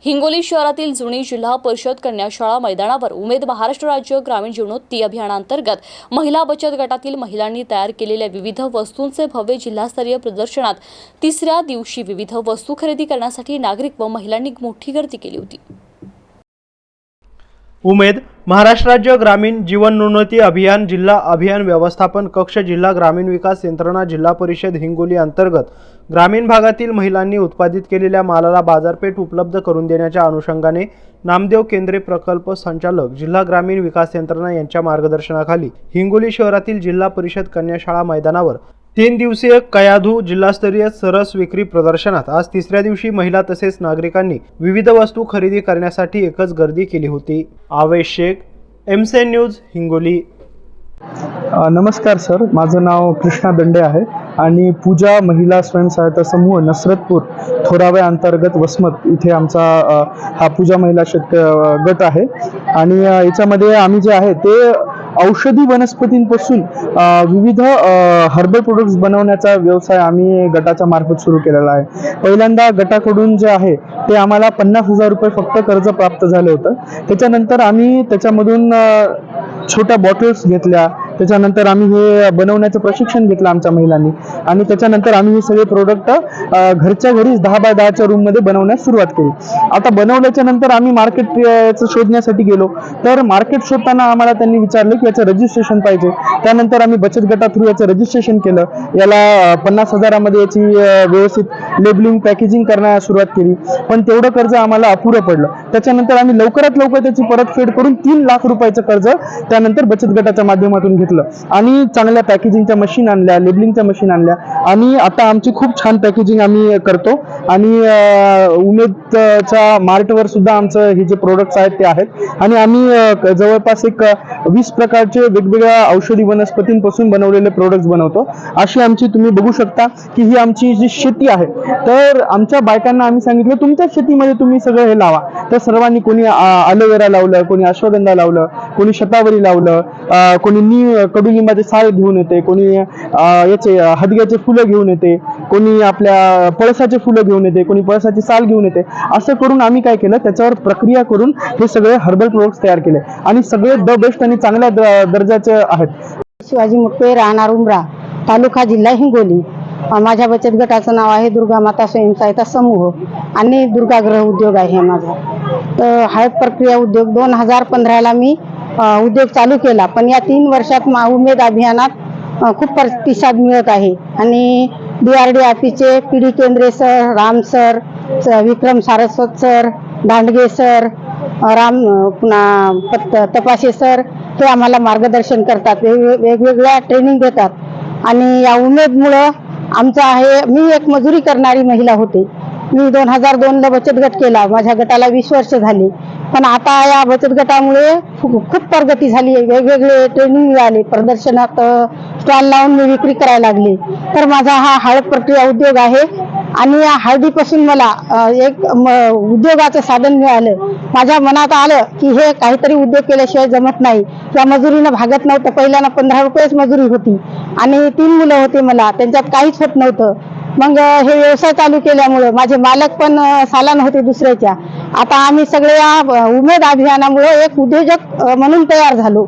हिंगोली शहरातील जुनी जिल्हा परिषद कन्या शाळा मैदानावर उमेद महाराष्ट्र राज्य ग्रामीण जीवनोन्नती अभियानांतर्गत महिला बचत गटातील महिलांनी तयार केलेल्या विविध वस्तूंचे भव्य जिल्हास्तरीय प्रदर्शनात तिसऱ्या दिवशी विविध वस्तू खरेदी करण्यासाठी नागरिक व महिलांनी मोठी गर्दी केली होती। उमेद महाराष्ट्र राज्य ग्रामीण जीवनोन्नती अभियान जिल्हा अभियान व्यवस्थापन कक्ष जिल्हा ग्रामीण विकास यंत्रणा जिल्हा परिषद हिंगोली अंतर्गत ग्रामीण भागातील महिलांनी उत्पादित केलेल्या मालाला बाजारपेठ उपलब्ध करून देण्याच्या अनुषंगाने नामदेव केंद्रे प्रकल्प संचालक जिल्हा ग्रामीण विकास यंत्रणा यांच्या मार्गदर्शनाखाली हिंगोली शहरातील जिल्हा परिषद कन्या शाळा मैदानावर 3 दिवसीय कयाधू जिल्हास्तरीय सरस विक्री प्रदर्शनात आज तिसऱ्या दिवशी महिला तसेच नागरिकांनी विविध वस्तू खरेदी करण्यासाठी एकच गर्दी केली होती। आवेश शेख, एमसीएन न्यूज, हिंगोली। नमस्कार सर, माझं नाव कृष्णा दंडे आहे आणि पूजा महिला स्वयंसहायता समूह नसरतपूर थोरावे अंतर्गत वसमत इथे आमचा हा पूजा महिला गट आहे आणि याच्यामध्ये आम्ही जे आहे ते औषधी वनस्पतींपासून विविध हर्बल प्रोडक्ट्स बनवण्याचा व्यवसाय आम्ही गटाच्या मार्फत सुरू केलेला आहे। पहिल्यांदा गटाकडून जे आहे ते आम्हाला 50,000 रुपये फक्त कर्ज प्राप्त झालं होतं। त्याच्यानंतर आम्ही त्याच्यामधून छोट्या बॉटल्स घेतल्या, त्याच्यानंतर आम्ही हे बनवण्याचं प्रशिक्षण घेतलं आमच्या महिलांनी आणि त्याच्यानंतर आम्ही हे सगळे प्रोडक्ट घरच्या घरीच 10 बाय 10च्या रूममध्ये बनवण्यास सुरुवात केली। आता बनवल्याच्या नंतर आम्ही मार्केट शोधण्यासाठी गेलो, तर मार्केट शोधताना आम्हाला त्यांनी विचारलं की याचं रजिस्ट्रेशन पाहिजे। त्यानंतर आम्ही बचत गटा थ्रू याचं रजिस्ट्रेशन केलं। याला 50,000 मध्ये याची व्यवस्थित लेबलिंग पॅकेजिंग करण्यास सुरुवात केली, पण तेवढं कर्ज आम्हाला अपुरं पडलं। त्याच्यानंतर आम्ही लवकरात लवकर त्याची परतफेड करून 3 लाख रुपयाचं कर्ज त्यानंतर बचत गटाच्या माध्यमातून घेतलं आणि चांगल्या पॅकेजिंगच्या मशीन आणल्या, लेबलिंगच्या मशीन आणल्या आणि आता आमची खूप छान पॅकेजिंग आम्ही करतो आणि उमेदच्या मार्टवर सुद्धा आमचं हे जे प्रोडक्ट्स आहेत ते आहेत आणि आम्ही जवळपास एक 20 प्रकारचे वेगवेगळ्या औषधी वनस्पतींपासून बनवलेले प्रोडक्ट्स बनवतो। अशी आमची तुम्ही बघू शकता की ही आमची जी शेती आहे, तर आमच्या बायकांना आम्ही सांगितलं तुमच्या शेतीमध्ये तुम्ही सगळं हे लावा। तर सर्वांनी कोणी ॲलोवेरा लावलं, कोणी अश्वगंधा लावलं, कोणी शतावरी लावलं, कोणी कडुलिंबाचे साल घेऊन येते, कोणी याचे हदग्याचे फुलं घेऊन येते, कोणी आपल्या पळसाचे फुलं घेऊन येते, कोणी पळसाची साल घेऊन येते। असं करून आम्ही काय केलं, त्याच्यावर प्रक्रिया करून हे सगळे हर्बल प्रोडक्ट्स तयार केले आणि सगळे द बेस्ट आणि चांगल्या दर्जाचे आहेत। शिवाजी मुक्ते, राहणार उमरा, तालुका जिल्हा हिंगोली। माझ्या बचत गटाचं नाव आहे दुर्गा माता स्वयंसहायता समूह आणि दुर्गा गृह उद्योग आहे माझा। तर हळद प्रक्रिया उद्योग 2015ला मी उद्योग चालू केला, पण या 3 वर्षात उमेद अभियानात खूप प्रतिसाद मिळत आहे आणि DRD ऑफिसचे PD केंद्रे सर, राम सर, विक्रम सारस्वत सर, दांडगे सर, पुन्हा तपासे सर हे आम्हाला मार्गदर्शन करतात, वेगवेगळ्या ट्रेनिंग देतात आणि या उमेदमुळं आमचं आहे। मी एक मजुरी करणारी महिला होते, मी 2002ला बचत गट केला, माझ्या गटाला 20 वर्ष झाली, पण आता या बचत गटामुळे खूप प्रगती झाली। वेगवेगळे ट्रेनिंग मिळाले, प्रदर्शनात स्टॉल लावून मी विक्री करायला लागली। तर माझा हा हळद प्रक्रिया उद्योग आहे आणि या हळदीपासून मला एक उद्योगाचं साधन मिळालं। माझ्या मनात आलं की हे काहीतरी उद्योग केल्याशिवाय जमत नाही, या मजुरीनं भागत नव्हतं। पहिल्यांदा 15 रुपयेच मजुरी होती आणि 3 मुलं होते मला, त्यांच्यात काहीच होत नव्हतं। मग हे व्यवसाय चालू केल्यामुळे माझे मालक पण सालान होते दुसऱ्याच्या। आता आम्ही सगळे या उमेद अभियानामुळे एक उद्योजक म्हणून तयार झालो।